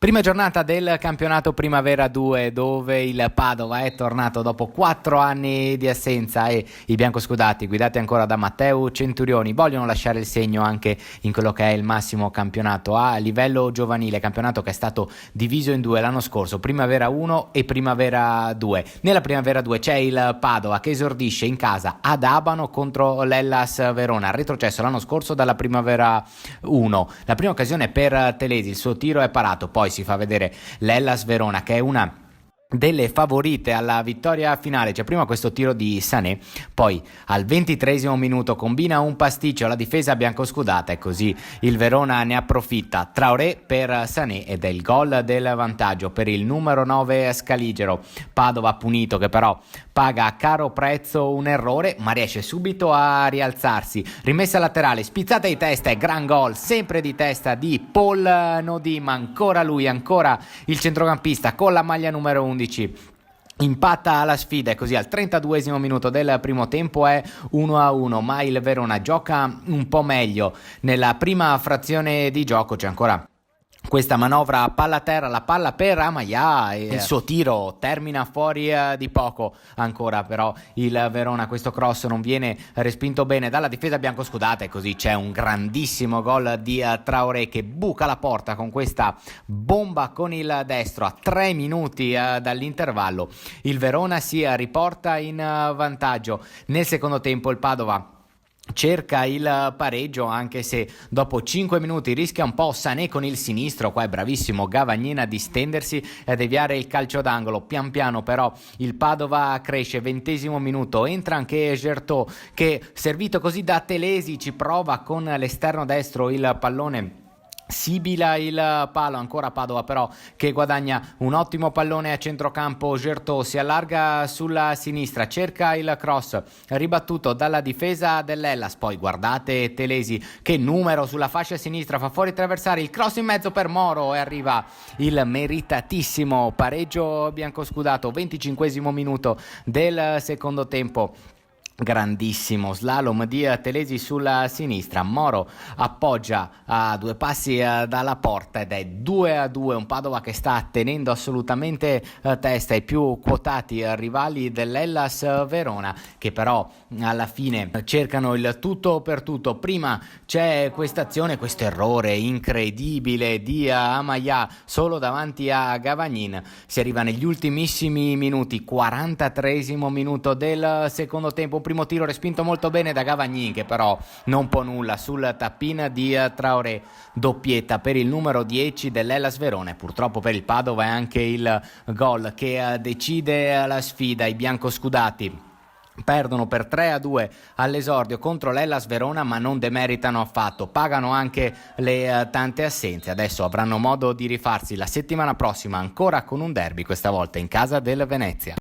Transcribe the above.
Prima giornata del campionato Primavera 2, dove il Padova è tornato dopo 4 anni di assenza e i biancoscudati, guidati ancora da Matteo Centurioni, vogliono lasciare il segno anche in quello che è il massimo campionato a livello giovanile, campionato che è stato diviso in due l'anno scorso, Primavera 1 e Primavera 2. Nella Primavera 2 c'è il Padova che esordisce in casa ad Abano contro l'Hellas Verona, retrocesso l'anno scorso dalla Primavera 1. La prima occasione per Telesi, il suo tiro è parato, poi si fa vedere l'Hellas Verona che è una delle favorite alla vittoria finale. C'è prima questo tiro di Sané, poi al 23esimo minuto combina un pasticcio alla difesa biancoscudata e così il Verona ne approfitta. Traoré per Sané ed è il gol del vantaggio per il numero 9 Scaligero. Padova punito che però paga a caro prezzo un errore ma riesce subito a rialzarsi. Rimessa laterale, spizzata di testa e gran gol sempre di testa di Paul Nodim, ancora lui, ancora il centrocampista con la maglia numero 11 impatta alla sfida e così al 32esimo minuto del primo tempo è 1-1, ma il Verona gioca un po' meglio. Nella prima frazione di gioco c'è ancora questa manovra a palla a terra, la palla per Amaya e il suo tiro termina fuori di poco ancora, però il Verona questo cross non viene respinto bene dalla difesa biancoscudata e così c'è un grandissimo gol di Traoré che buca la porta con questa bomba con il destro a 3 minuti dall'intervallo. Il Verona si riporta in vantaggio. Nel secondo tempo il Padova cerca il pareggio anche se dopo 5 minuti rischia un po' Sané con il sinistro, qua è bravissimo Gavagnin a distendersi e a deviare il calcio d'angolo. Pian piano però il Padova cresce, 20esimo minuto, entra anche Gertò che servito così da Telesi ci prova con l'esterno destro il pallone, sibila il palo, ancora Padova però che guadagna un ottimo pallone a centrocampo. Gertò si allarga sulla sinistra, cerca il cross ribattuto dalla difesa dell'Hellas, poi guardate Telesi che numero sulla fascia sinistra, fa fuori tre avversari, il cross in mezzo per Moro e arriva il meritatissimo pareggio biancoscudato. 25esimo minuto del secondo tempo. Grandissimo slalom di Telesi sulla sinistra, Moro appoggia a 2 passi dalla porta ed è 2-2, un Padova che sta tenendo assolutamente testa ai più quotati rivali dell'Hellas Verona che però alla fine cercano il tutto per tutto. Prima c'è questa azione, questo errore incredibile di Amaya solo davanti a Gavagnin, si arriva negli ultimissimi minuti, 43esimo minuto del secondo tempo, primo tiro respinto molto bene da Gavagnin che però non può nulla sul tappin di Traoré, doppietta per il numero 10 dell'Hellas Verona e purtroppo per il Padova è anche il gol che decide la sfida. I biancoscudati perdono per 3-2 all'esordio contro l'Hellas Verona ma non demeritano affatto, pagano anche le tante assenze, adesso avranno modo di rifarsi la settimana prossima ancora con un derby, questa volta in casa del Venezia.